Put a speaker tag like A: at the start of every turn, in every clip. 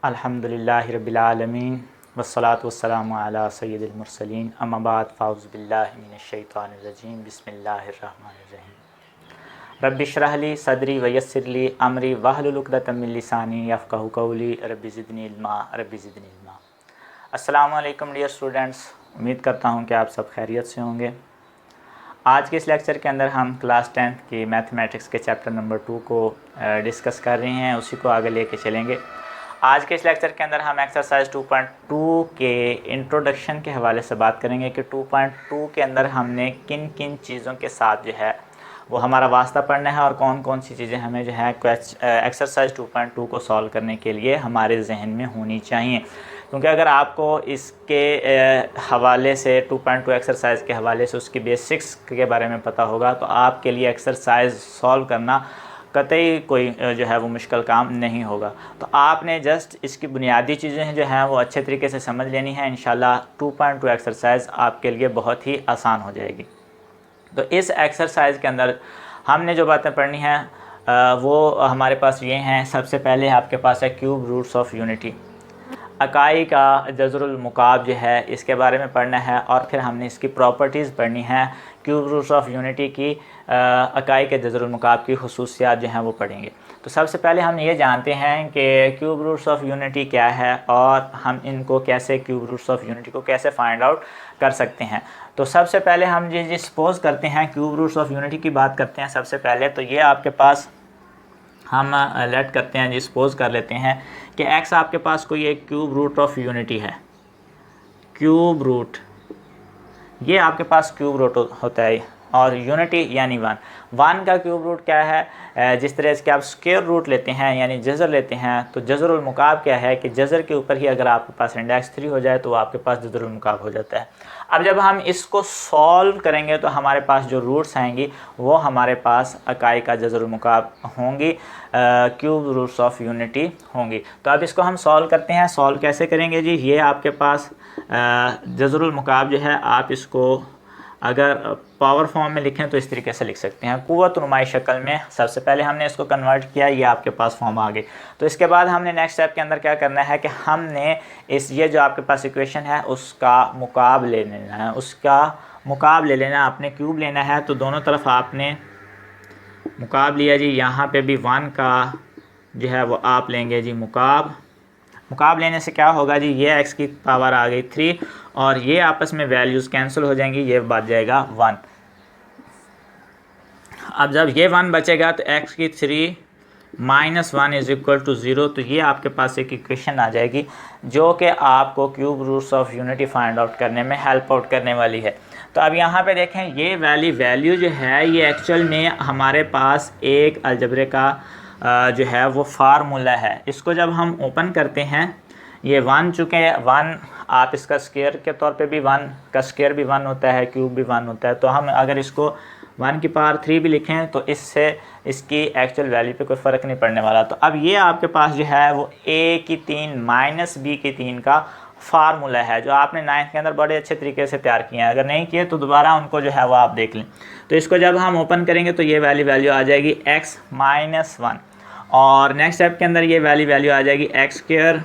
A: अल्हम्दुलिल्लाहि रब्बिल आलमीन वस्सलातु वस्सलामु अला सय्यिदिल मुरसलीन अम्मा बाद फ़ाऊज़ु बिल्लाहि मिनश शैतानिर रजीम बिस्मिल्लाहिर रहमानिर रहीम रब्बि इश्रह ली सदरी व यस्सिर ली अमरी वहलुल उक़दतम मिन लिसानी यफ़क़हू क़ौली रब्बि ज़िदनी इल्मा। अस्सलामु अलैकुम डियर स्टूडेंट्स, उम्मीद करता हूँ कि आप सब खैरियत से होंगे। आज के इस लेक्चर के अंदर हम क्लास 10th की मैथमेटिक्स के चैप्टर नंबर 2 को डिस्कस कर रहे हैं, उसी को आगे लेके चलेंगे। आज के इस लेक्चर के अंदर हम एक्सरसाइज 2.2 के इंट्रोडक्शन के हवाले से बात करेंगे कि 2.2 के अंदर हमने किन किन चीज़ों के साथ जो है वो हमारा वास्ता पढ़ना है और कौन कौन सी चीज़ें हमें जो है एक्सरसाइज 2.2 को सॉल्व करने के लिए हमारे जहन में होनी चाहिए। क्योंकि अगर आपको इसके हवाले से 2.2 एक्सरसाइज के हवाले से उसकी बेसिक्स के बारे में पता होगा तो आपके लिए एक्सरसाइज सॉल्व करना कतई कोई जो है वो मुश्किल काम नहीं होगा। तो आपने जस्ट इसकी बुनियादी चीज़ें जो हैं वो अच्छे तरीके से समझ लेनी है। इंशाल्लाह 2.2 एक्सरसाइज आपके लिए बहुत ही आसान हो जाएगी। तो इस एक्सरसाइज के अंदर हमने जो बातें पढ़नी हैं वो हमारे पास ये हैं। सबसे पहले आपके पास है क्यूब रूट्स ऑफ यूनिटी, अकाई का जज़रुल मुकाब जो है इसके बारे में पढ़ना है और फिर हमने इसकी प्रॉपर्टीज़ पढ़नी है। क्यूब रूट्स ऑफ यूनिटी की अकाई के जज़रुल मुकाब की खुसूसियात जो हैं वो पढ़ेंगे। तो सबसे पहले हम ये जानते हैं कि क्यूब रूट्स ऑफ यूनिटी क्या है और हम इनको कैसे क्यूब रूट्स ऑफ यूनिटी को कैसे फाइंड आउट कर सकते हैं। तो सबसे पहले हम ये सपोज़ करते हैं क्यूब रूट्स ऑफ यूनिटी की बात करते हैं। सबसे पहले तो ये आपके पास हम लेट करते हैं, सपोज़ कर लेते हैं कि x आपके पास कोई एक क्यूब रूट ऑफ यूनिटी है। क्यूब रूट ये आपके पास क्यूब रूट होता है और यूनिटी यानी 1 का क्यूब रूट क्या है। जिस तरह से आप स्क्वायर रूट लेते हैं यानी जज़र लेते हैं तो जज़रुल मुकाब क्या है कि जज़र के ऊपर ही अगर आपके पास इंडेक्स 3 हो जाए तो वो आपके पास जज़रुल मुकाब हो जाता है। अब जब हम इसको सॉल्व करेंगे तो हमारे पास जो रूट्स आएंगी वो हमारे पास अकाई का जज़रुल मुकाब होंगी, क्यूब रूट्स ऑफ यूनिटी होंगी। तो अब इसको हम सॉल्व करते हैं। सॉल्व कैसे करेंगे जी, ये आपके पास जज़रुल मुकाब जो है आप इसको अगर पावर फॉर्म में लिखें तो इस तरीके से लिख सकते हैं, कुव्वत नुमाई शक्ल में। सबसे पहले हमने इसको कन्वर्ट किया, ये आपके पास फॉर्म आ गई। तो इसके बाद हमने नेक्स्ट स्टेप के अंदर क्या करना है कि हमने ये जो आपके पास इक्वेशन है उसका मुकाब ले लेना है। उसका मुकाब ले लेना है, आपने क्यूब लेना है तो दोनों तरफ आपने मुकाब लिया जी। यहाँ पे भी 1 का जो है वो आप लेंगे जी मुकाब लेने से क्या होगा जी, ये x की पावर आ गई 3 और ये आपस में वैल्यूज़ कैंसिल हो जाएंगी, ये बच जाएगा 1। अब जब ये 1 बचेगा तो x की 3 - 1 = 0। तो ये आपके पास एक इक्वेशन आ जाएगी जो कि आपको cube roots of unity find out करने में हेल्प आउट करने वाली है। तो अब यहाँ पे देखें ये वैल्यू जो है ये एक्चुअल में हमारे पास एक अलजब्रे का जो है वो फार्मूला है। इसको जब हम ओपन करते हैं ये 1 चुके 1 आप इसका स्क्वायर के तौर पे भी 1 का स्क्वायर भी 1 होता है, क्यूब भी 1 होता है। तो हम अगर इसको 1 की पावर 3 भी लिखें तो इससे इसकी एक्चुअल वैल्यू पे कोई फ़र्क नहीं पड़ने वाला। तो अब ये आपके पास जो है वो a की 3 - b की 3 का फार्मूला है जो आपने 9th के अंदर बड़े अच्छे तरीके से तैयार किए हैं। अगर नहीं किए तो दोबारा उनको जो है वो आप देख लें। तो इसको जब हम ओपन करेंगे तो ये वैल्यू आ जाएगी x - 1 और नेक्स्ट स्टेप के अंदर ये वैल्यू आ जाएगी x²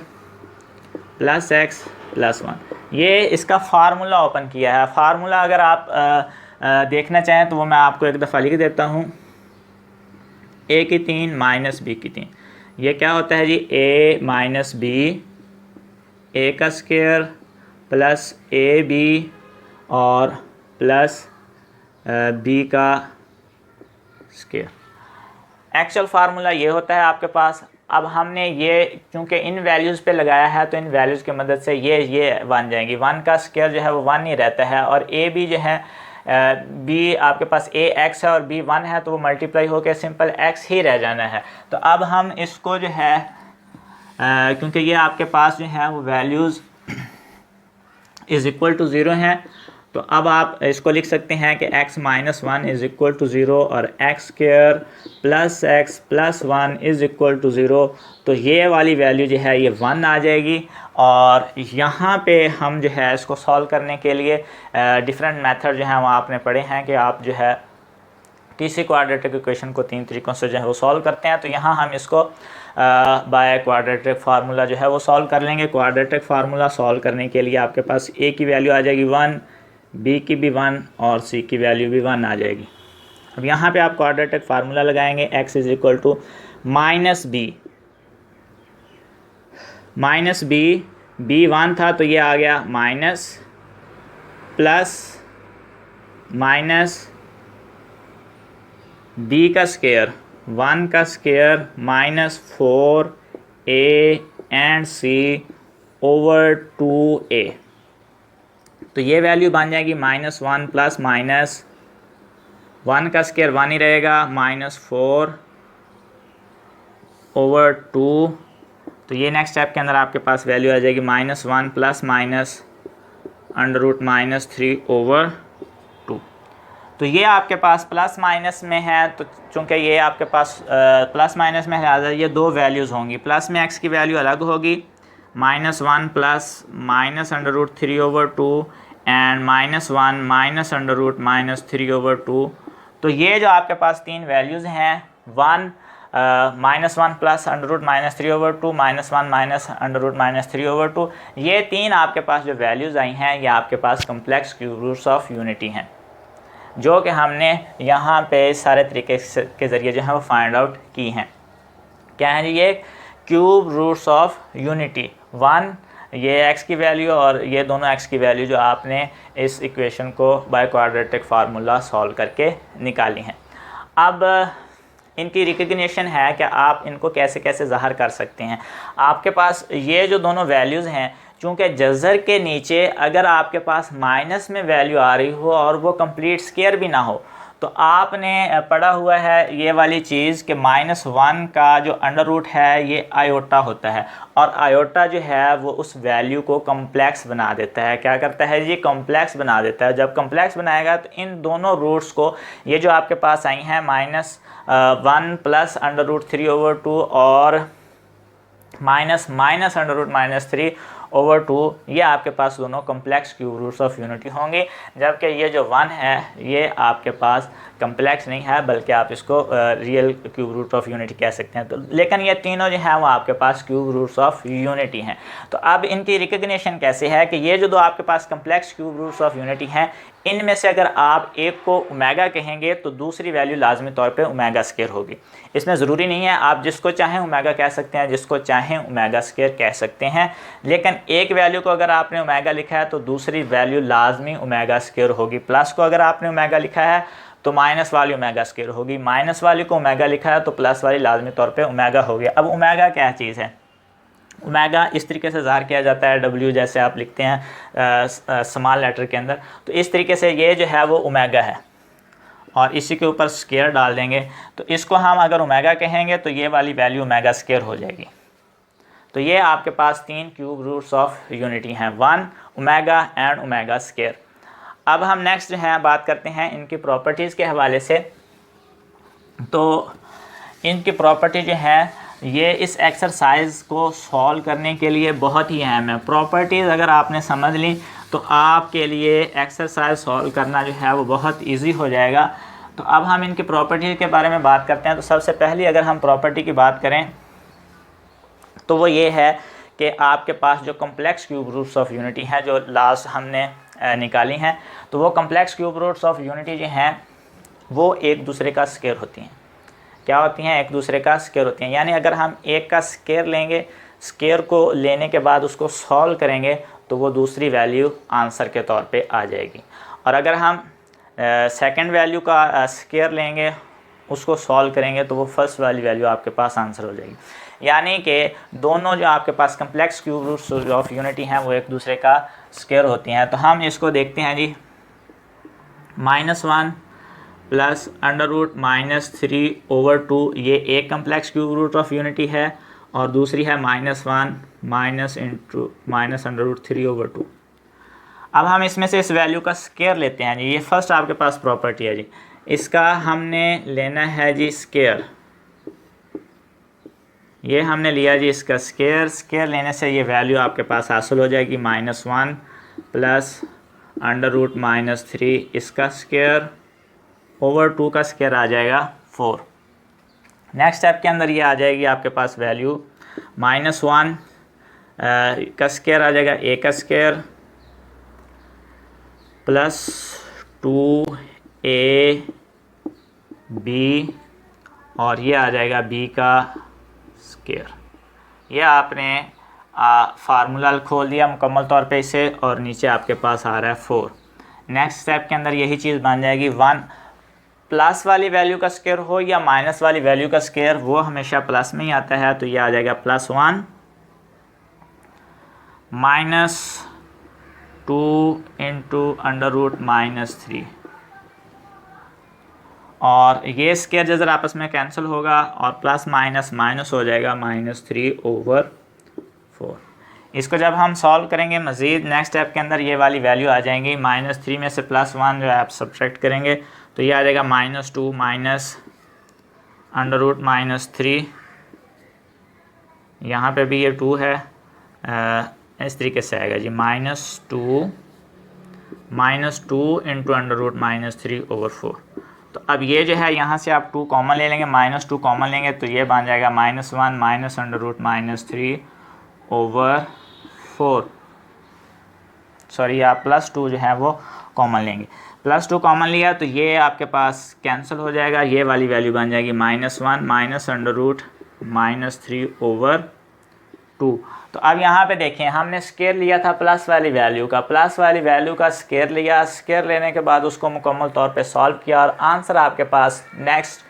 A: + x + 1। ये इसका फार्मूला ओपन किया है। फार्मूला अगर आप देखना चाहें तो वो मैं आपको एक दफ़ा लिख देता हूँ। a की 3 - b की 3 ये क्या होता है जी, a - b a का स्क्वायर प्लस ab और प्लस b का स्क्वायर। एक्चुअल फार्मूला ये होता है आपके पास। अब हमने ये क्योंकि इन वैल्यूज़ पे लगाया है तो इन वैल्यूज़ की मदद से ये बन जाएंगी। 1 का स्क्वायर जो है वो 1 ही रहता है और ए बी जो है बी आपके पास a x है और b 1 है तो वो मल्टीप्लाई होकर सिंपल x ही रह जाना है। तो अब हम इसको जो है क्योंकि ये आपके पास जो है वो वैल्यूज़ = 0 हैं तो अब आप इसको लिख सकते हैं कि x - 1 = 0 और x² + x + 1 = 0। तो ये वाली वैल्यू जो है ये 1 आ जाएगी। और यहाँ पे हम जो है इसको सॉल्व करने के लिए डिफरेंट मेथड जो हैं वो आपने पढ़े हैं कि आप जो है TC क्वाड्रेटिक इक्वेशन को 3 तरीक़ों से जो है वो सॉल्व करते हैं। तो यहाँ हम इसको बाय क्वाड्रेटिक फार्मूला जो है वो सॉल्व कर लेंगे। क्वाड्रेटिक फार्मूला सॉल्व करने के लिए आपके पास ए की वैल्यू आ जाएगी 1, बी की भी 1 और सी की वैल्यू भी 1 आ जाएगी। अब यहाँ पे आप क्वाड्रेटिक फार्मूला लगाएंगे, x is equal to minus b 1 था तो ये आ गया माइनस प्लस माइनस बी का स्क्वायर 1 का square minus 4a and c over 2a। तो ये वैल्यू बन जाएगी -1 प्लस माइनस 1 का स्क्वायर 1 ही रहेगा माइनस 4 ओवर 2। तो ये नेक्स्ट स्टेप के अंदर आपके पास वैल्यू आ जाएगी -1 प्लस माइनस √-3 ओवर 2। तो ये आपके पास प्लस माइनस में है, तो चूँकि ये आपके पास प्लस माइनस में है, ये दो वैल्यूज़ होंगी। प्लस में x की वैल्यू अलग होगी -1 प्लस -√3 ओवर 2 एंड -1 -√-3 ओवर 2। तो ये जो आपके पास तीन वैल्यूज़ हैं, -1 प्लस √-3 ओवर 2, -1 -√-3 ओवर 2, ये तीन आपके पास जो वैल्यूज़ आई हैं ये आपके पास complex cube roots of unity हैं, जो कि हमने यहाँ पे सारे तरीके के ज़रिए जो है वो फाइंड आउट की हैं। क्या है जी? ये क्यूब रूट्स ऑफ यूनिटी 1, ये x की वैल्यू और ये दोनों x की वैल्यू जो आपने इस इक्वेशन को बाय क्वाड्रेटिक फार्मूला सॉल्व करके निकाली हैं। अब इनकी रिकग्निशन है कि आप इनको कैसे कैसे ज़ाहिर कर सकते हैं। आपके पास ये जो दोनों वैल्यूज़ हैं, चूँकि जज़र के नीचे अगर आपके पास माइनस में वैल्यू आ रही हो और वो कंप्लीट स्क्वायर भी ना हो, तो आपने पढ़ा हुआ है ये वाली चीज़ कि -1 का जो अंडर रूट है ये आयोटा होता है, और आयोटा जो है वो उस वैल्यू को कम्प्लेक्स बना देता है। क्या करता है जी? कम्प्लेक्स बना देता है। जब कम्प्लेक्स बनाएगा तो इन दोनों रूट्स को, ये जो आपके पास आई हैं -1 प्लस √3 ओवर 2 और -√-3 ओवर 2, ये आपके पास दोनों complex cube roots of unity होंगे। जबकि ये जो 1 है ये आपके पास कम्प्लेक्स नहीं है, बल्कि आप इसको real cube root of unity कह सकते हैं। तो लेकिन ये तीनों जो हैं वो आपके पास क्यूब रूट्स ऑफ यूनिटी हैं। तो अब इनकी रिकग्निशन कैसे है कि ये जो दो आपके पास complex cube roots of unity हैं, इनमें से अगर आप एक को ओमेगा कहेंगे तो दूसरी वैल्यू लाजमी तौर पे ओमेगा स्क्वायर होगी। इसमें ज़रूरी नहीं है, आप जिसको चाहें ओमेगा कह सकते हैं, जिसको चाहें ओमेगा स्क्वायर कह सकते हैं, लेकिन एक वैल्यू को अगर आपने ओमेगा लिखा है तो दूसरी वैल्यू लाजमी ओमेगा स्क्वायर होगी। प्लस को अगर आपने ओमेगा लिखा है तो माइनस वाली ओमेगा स्क्वायर होगी, माइनस वाली को ओमेगा लिखा है तो प्लस वाली लाजमी तौर पे ओमेगा होगी। अब ओमेगा क्या चीज़ है? ओमेगा इस तरीके से ज़ाहिर किया जाता है, W जैसे आप लिखते हैं स्मॉल लेटर के अंदर, तो इस तरीके से ये जो है वो ओमेगा है, और इसी के ऊपर स्क्वायर डाल देंगे तो इसको हम अगर ओमेगा कहेंगे तो ये वाली वैल्यू ओमेगा स्क्वायर हो जाएगी। तो ये आपके पास तीन क्यूब रूट्स ऑफ यूनिटी हैं, 1, ओमेगा एंड ओमेगा स्क्वायर। अब हम नेक्स्ट जो है बात करते हैं इनकी प्रॉपर्टीज़ के हवाले से। तो इनकी प्रॉपर्टी जो है ये इस एक्सरसाइज को सॉल्व करने के लिए बहुत ही अहम है। प्रॉपर्टीज़ अगर आपने समझ ली तो आपके लिए एक्सरसाइज सॉल्व करना जो है वो बहुत इजी हो जाएगा। तो अब हम इनकी प्रॉपर्टी के बारे में बात करते हैं। तो सबसे पहले अगर हम प्रॉपर्टी की बात करें तो वो ये है कि आपके पास जो complex cube roots of unity हैं जो लास्ट हमने निकाली हैं, तो वो complex cube roots of unity जो हैं वो एक दूसरे का स्क्वायर होती हैं। क्या होती हैं? एक दूसरे का स्क्वायर होती हैं। यानी अगर हम एक का स्क्वायर लेंगे, स्क्वायर को लेने के बाद उसको सॉल्व करेंगे तो वो दूसरी वैल्यू आंसर के तौर पे आ जाएगी। और अगर हम सेकंड वैल्यू का स्क्वायर लेंगे, उसको सॉल्व करेंगे तो वो फर्स्ट वाली वैल्यू आपके पास आंसर हो जाएगी। यानी कि दोनों जो आपके पास complex cube roots of unity हैं वो एक दूसरे का स्क्वायर होती हैं। तो हम इसको देखते हैं जी, -1 प्लस √-3 ओवर 2, ये एक complex cube root of unity है, और दूसरी है -1 -√3 ओवर 2। अब हम इसमें से इस वैल्यू का स्क्वायर लेते हैं जी। ये फर्स्ट आपके पास प्रॉपर्टी है जी, इसका हमने लेना है जी स्क्वायर। ये हमने लिया जी इसका स्क्वायर। स्क्वायर लेने से ये वैल्यू आपके पास हासिल हो जाएगी -1 प्लस √-3 इसका स्क्वायर ओवर 2 का स्क्वायर आ जाएगा 4। नेक्स्ट स्टेप के अंदर ये आ जाएगी आपके पास वैल्यू -1 का स्क्वायर आ जाएगा, a का स्क्वायर प्लस 2ab और ये आ जाएगा b का स्क्वायर। ये आपने फार्मूला खोल दिया मुकम्मल तौर पे इसे, और नीचे आपके पास आ रहा है 4। नेक्स्ट स्टेप के अंदर यही चीज़ बन जाएगी 1 प्लस वाली वैल्यू का स्क्वायर हो या माइनस वाली वैल्यू का स्क्वायर, वो हमेशा प्लस में ही आता है। तो ये आ जाएगा +1 -2 इंटू √-3 और ये स्क्वायर जजर आपस में कैंसिल होगा और प्लस माइनस माइनस हो जाएगा -3/4। इसको जब हम सॉल्व करेंगे मज़ीद नेक्स्ट स्टेप के अंदर ये वाली वैल्यू आ जाएंगी। -3 में से +1 जो है आप सब्ट्रैक्ट करेंगे तो ये आ जाएगा -2 √-3। यहाँ पे भी ये 2 है, इस तरीके से आएगा जी -2 इंटू √-3/4। तो अब ये जो है यहाँ से आप 2 कॉमन ले लेंगे, -2 कॉमन लेंगे तो ये बन जाएगा -1 √-3/4। सॉरी आप +2 जो है वो कॉमन लेंगे, +2 कॉमन लिया तो ये आपके पास कैंसिल हो जाएगा, ये वाली वैल्यू बन जाएगी -1 √-2। तो अब यहाँ पे देखें हमने स्क्वायर लिया था प्लस वाली वैल्यू का स्क्वायर लिया, स्क्वायर लेने के बाद उसको मुकम्मल तौर पे सॉल्व किया और आंसर आपके पास नेक्स्ट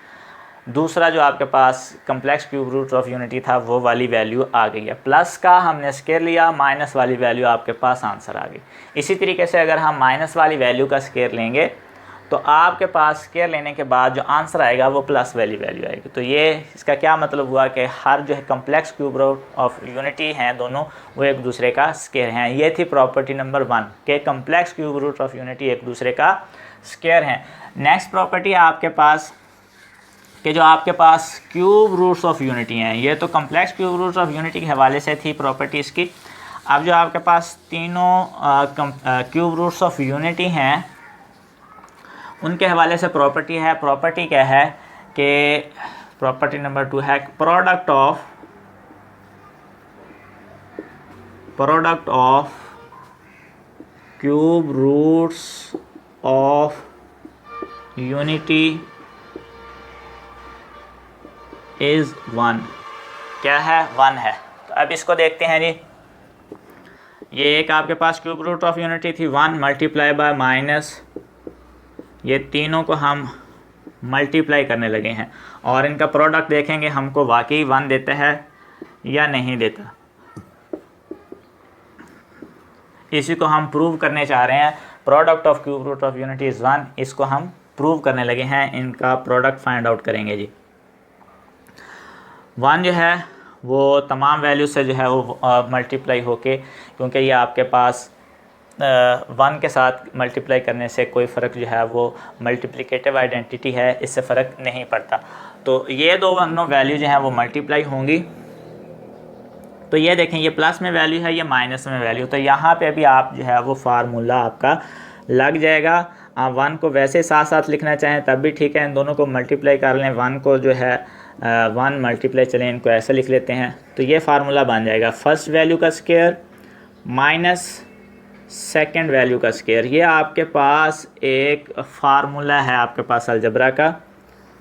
A: दूसरा जो आपके पास complex cube root of unity था वो वाली वैल्यू आ गई है। प्लस का हमने स्क्वायर लिया, माइनस वाली वैल्यू आपके पास आंसर आ गई। इसी तरीके से अगर हम माइनस वाली वैल्यू का स्क्वायर लेंगे तो आपके पास स्क्वायर लेने के बाद जो आंसर आएगा वो प्लस वाली वैल्यू आएगी। तो ये इसका क्या मतलब हुआ कि हर जो है complex cube root of unity हैं दोनों वो एक दूसरे का स्क्वायर हैं। ये थी प्रॉपर्टी नंबर 1 के complex cube root of unity एक दूसरे का स्क्वायर हैं। नेक्स्ट प्रॉपर्टी आपके पास कि जो आपके पास क्यूब रूट्स ऑफ यूनिटी हैं, ये तो complex cube roots of unity के हवाले से थी प्रॉपर्टीज़ की। अब जो आपके पास तीनों क्यूब रूट्स ऑफ यूनिटी हैं उनके हवाले से प्रॉपर्टी है। प्रॉपर्टी क्या है कि प्रॉपर्टी नंबर 2 है product of cube roots of unity is 1। क्या है? 1 है। तो अब इसको देखते हैं जी। ये एक आपके पास क्यूब रूट ऑफ यूनिटी थी 1 मल्टीप्लाई बाय माइनस, ये तीनों को हम मल्टीप्लाई करने लगे हैं और इनका प्रोडक्ट देखेंगे हमको वाकई 1 देता है या नहीं देता। इसी को हम प्रूव करने चाह रहे हैं। Product of cube root of unity is 1, इसको हम प्रूव करने लगे हैं। इनका प्रोडक्ट फाइंड आउट करेंगे जी। 1 जो है वो तमाम वैल्यू से जो है वो मल्टीप्लाई होके, क्योंकि ये आपके पास 1 के साथ मल्टीप्लाई करने से कोई फ़र्क जो है वो मल्टीप्लिकेटिव आइडेंटिटी है, इससे फ़र्क नहीं पड़ता। तो ये दोनों वैल्यू जो हैं वो मल्टीप्लाई होंगी। तो ये देखें ये प्लस में वैल्यू है, ये माइनस में वैल्यू। तो यहाँ पे भी आप जो है वो फार्मूला आपका लग जाएगा। आप 1 को वैसे साथ साथ लिखना चाहें तब भी ठीक है, इन दोनों को मल्टीप्लाई कर लें। 1 को जो है 1 मल्टीप्लाई, चलें इनको ऐसे लिख लेते हैं। तो ये फार्मूला बन जाएगा फर्स्ट वैल्यू का स्क्वायर माइनस सेकंड वैल्यू का स्क्वायर। ये आपके पास एक फार्मूला है आपके पास अलजबरा का,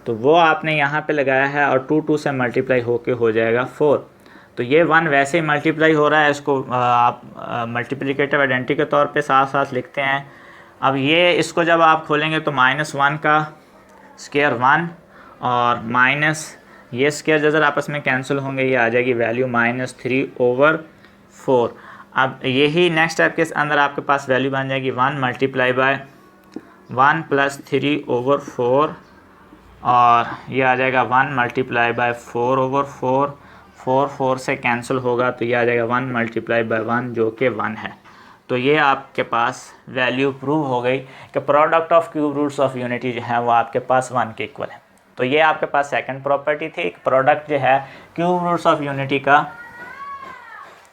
A: तो वो आपने यहाँ पे लगाया है और 2 से मल्टीप्लाई होके हो जाएगा 4। तो ये 1 वैसे ही मल्टीप्लाई हो रहा है, इसको आप मल्टीप्लिकेटिव आइडेंटिटी के तौर पे साथ साथ लिखते हैं। अब ये इसको जब आप खोलेंगे तो -1 का स्क्वायर 1 और माइनस ये स्क्वायर जैसे आपस में कैंसिल होंगे, ये आ जाएगी वैल्यू -3/4। अब यही नेक्स्ट स्टेप के अंदर आपके पास वैल्यू बन जाएगी 1 मल्टीप्लाई बाय 1 + 3/4 और ये आ जाएगा 1 मल्टीप्लाई बाय 4/4। 4 से कैंसिल होगा तो ये आ जाएगा 1 मल्टीप्लाई बाय 1 जो कि 1 है। तो ये आपके पास वैल्यू प्रूव हो गई कि product of cube roots of unity जो है वो आपके पास 1 के इक्वल है। तो ये आपके पास सेकंड प्रॉपर्टी थी। प्रोडक्ट जो है क्यूब रूट्स ऑफ यूनिटी का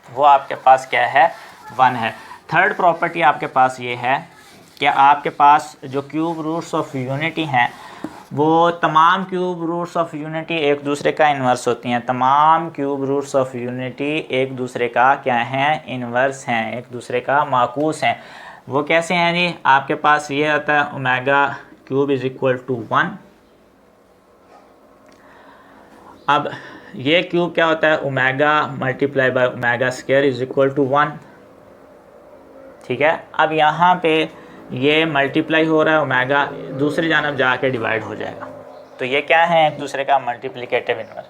A: वो आपके पास क्या है? 1 है। थर्ड प्रॉपर्टी आपके पास ये है कि आपके पास जो क्यूब रूट्स ऑफ यूनिटी हैं वो तमाम क्यूब रूट्स ऑफ यूनिटी एक दूसरे का इन्वर्स होती हैं। तमाम क्यूब रूट्स ऑफ यूनिटी एक दूसरे का क्या हैं, इन्वर्स हैं, एक दूसरे का माकूस हैं। वो कैसे हैं जी, आपके पास ये आता है omega cube is equal to 1। अब ये क्यूब क्या होता है, omega multiply by omega square is equal to 1। ठीक है, अब यहाँ पे ये मल्टीप्लाई हो रहा है, ओमेगा दूसरी जानब जाके डिवाइड हो जाएगा। तो ये क्या है, एक दूसरे का मल्टीप्लिकेटिव इन्वर्स।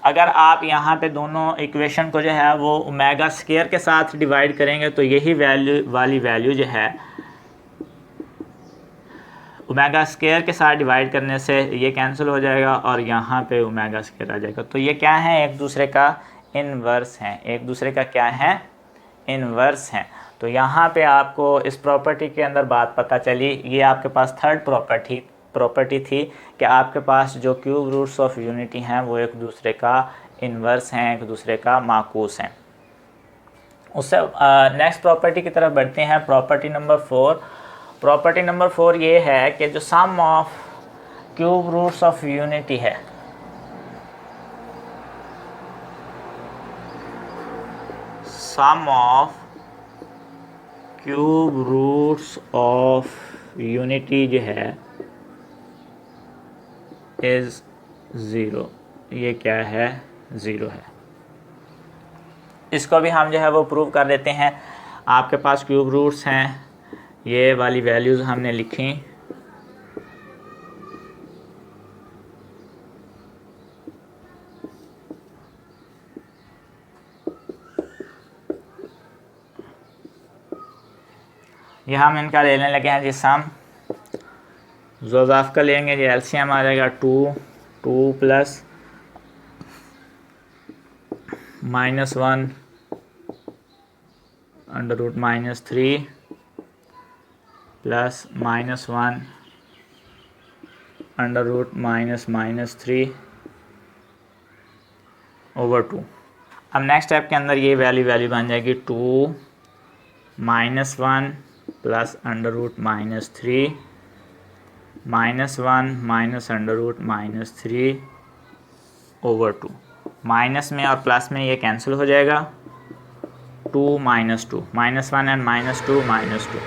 A: अगर आप यहाँ पे दोनों इक्वेशन को जो है वो ओमेगा स्क्वायर के साथ डिवाइड करेंगे तो यही वैल्यू जो है ओमेगा स्क्वायर के साथ डिवाइड करने से ये कैंसिल हो जाएगा और यहाँ पे ओमेगा स्क्वायर आ जाएगा। तो ये क्या है, एक दूसरे का इन्वर्स हैं, एक दूसरे का क्या है, इन्वर्स हैं। तो यहाँ पे आपको इस प्रॉपर्टी के अंदर बात पता चली। ये आपके पास थर्ड प्रॉपर्टी थी कि आपके पास जो क्यूब रूट्स ऑफ यूनिटी हैं वो एक दूसरे का इन्वर्स हैं, एक दूसरे का माकूस हैं। उससे नेक्स्ट प्रॉपर्टी की तरफ बढ़ते हैं, प्रॉपर्टी नंबर 4। प्रॉपर्टी नंबर 4 ये है कि जो sum of cube roots of unity है, sum of cube roots of unity जो है इज़ 0। ये क्या है, 0 है। इसको भी हम जो है वो प्रूव कर देते हैं। आपके पास क्यूब रूट्स हैं, ये वाली वैल्यूज़ हमने लिखी। ये हम इनका लेने लगे हैं जी सम। ज़ोज़ाफ का लेंगे जी, एलसीएम आ जाएगा 2 plus -1 under root -3 plus -1 under root -3 over 2। अब नेक्स्ट स्टेप के अंदर ये वैल्यू बन जाएगी 2 -1 plus under root -3 -1 minus under root -3 over 2। Minus में और प्लस में ये कैंसिल हो जाएगा, 2 -2 -1 एंड -2 -2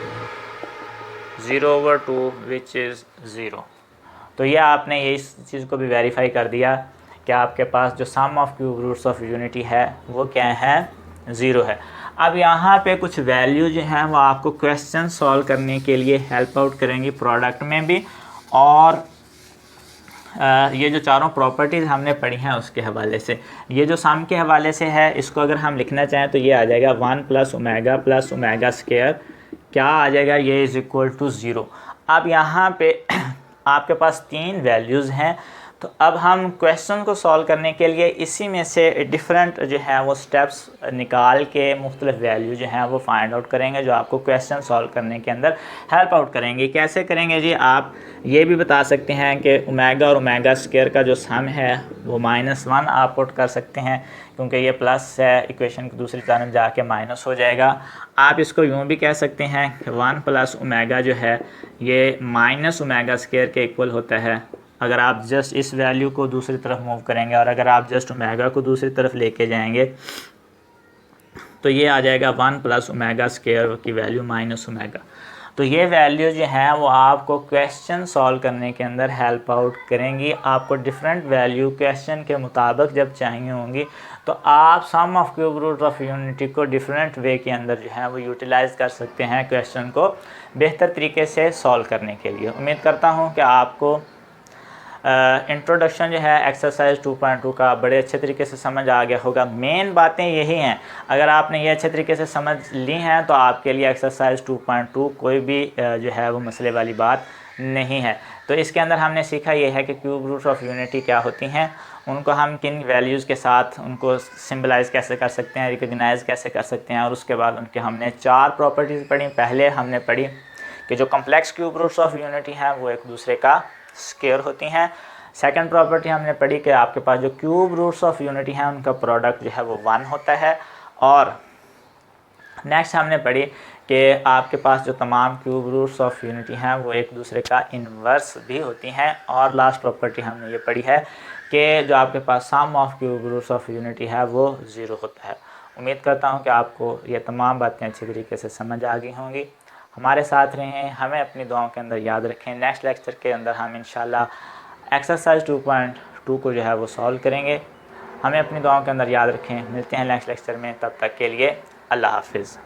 A: 0 ओवर 2 विच इज़ 0। तो ये आपने ये इस चीज़ को भी वेरीफाई कर दिया कि आपके पास जो sum of cube roots of unity है वो क्या है, 0 है। अब यहाँ पे कुछ वैल्यू जो हैं वो आपको क्वेश्चन सॉल्व करने के लिए हेल्प आउट करेंगी प्रोडक्ट में भी, और ये जो चारों प्रॉपर्टीज़ हमने पढ़ी हैं उसके हवाले से। ये जो सम के हवाले से है, इसको अगर हम लिखना चाहें तो ये आ जाएगा 1 प्लस ओमेगा स्क्वायर, क्या आ जाएगा, ये इज़ इक्वल टू 0। अब यहाँ पे आपके पास 3 वैल्यूज़ हैं। तो अब हम क्वेश्चन को सॉल्व करने के लिए इसी में से डिफरेंट जो है वो स्टेप्स निकाल के मुख्तलिफ वैल्यू जो हैं वो फाइंड आउट करेंगे, जो आपको क्वेश्चन सॉल्व करने के अंदर हेल्प आउट करेंगे। कैसे करेंगे जी, आप ये भी बता सकते हैं कि ओमेगा और ओमेगा स्क्वायर का जो सम है वो -1 आप पुट कर सकते हैं, क्योंकि ये प्लस है, इक्वेशन की दूसरी तरफ जाके माइनस हो जाएगा। आप इसको यूँ भी कह सकते हैं कि 1 प्लस ओमेगा जो है ये माइनस ओमेगा स्क्वायर के इक्वल होता है। अगर आप जस्ट इस वैल्यू को दूसरी तरफ मूव करेंगे और अगर आप जस्ट ओमेगा को दूसरी तरफ लेके जाएंगे तो ये आ जाएगा 1 प्लस ओमेगा स्क्वायर की वैल्यू माइनस ओमेगा। तो ये वैल्यू जो है वो आपको क्वेश्चन सॉल्व करने के अंदर हेल्प आउट करेंगी। आपको डिफरेंट वैल्यू क्वेश्चन के मुताबिक जब चाहिए होंगी तो आप sum of cube root of unity को डिफरेंट वे के अंदर जो है वो यूटिलाइज़ कर सकते हैं क्वेश्चन को बेहतर तरीके से सॉल्व करने के लिए। उम्मीद करता हूँ कि आपको इंट्रोडक्शन जो है एक्सरसाइज 2.2 का बड़े अच्छे तरीके से समझ आ गया होगा। मेन बातें यही हैं, अगर आपने ये अच्छे तरीके से समझ ली हैं तो आपके लिए एक्सरसाइज 2.2 कोई भी जो है वो मसले वाली बात नहीं है। तो इसके अंदर हमने सीखा ये है कि क्यूब रूट्स ऑफ यूनिटी क्या होती हैं, उनको हम किन वैल्यूज़ के साथ उनको सिम्बलाइज़ कैसे कर सकते हैं, रिकग्नाइज़ कैसे कर सकते हैं, और उसके बाद उनके हमने 4 प्रॉपर्टीज़ पढ़ी। पहले हमने पढ़ी कि जो complex cube roots of unity हैं वो एक दूसरे का स्क्वायर होती हैं। सेकंड प्रॉपर्टी हमने पढ़ी कि आपके पास जो क्यूब रूट्स ऑफ यूनिटी हैं उनका प्रोडक्ट जो है वो 1 होता है। और नेक्स्ट हमने पढ़ी कि आपके पास जो तमाम क्यूब रूट्स ऑफ यूनिटी हैं वो एक दूसरे का इन्वर्स भी होती हैं। और लास्ट प्रॉपर्टी हमने ये पढ़ी है कि जो आपके पास sum of cube roots of unity है वो 0 होता है। उम्मीद करता हूँ कि आपको ये तमाम बातें अच्छी तरीके से समझ आ गई होंगी। हमारे साथ रहें, हमें अपनी दुआओं के अंदर याद रखें। नेक्स्ट लेक्चर के अंदर हम इंशाल्लाह एक्सरसाइज 2.2 को जो है वो सॉल्व करेंगे। हमें अपनी दुआओं के अंदर याद रखें। मिलते हैं नेक्स्ट लेक्चर में, तब तक के लिए अल्लाह हाफिज़।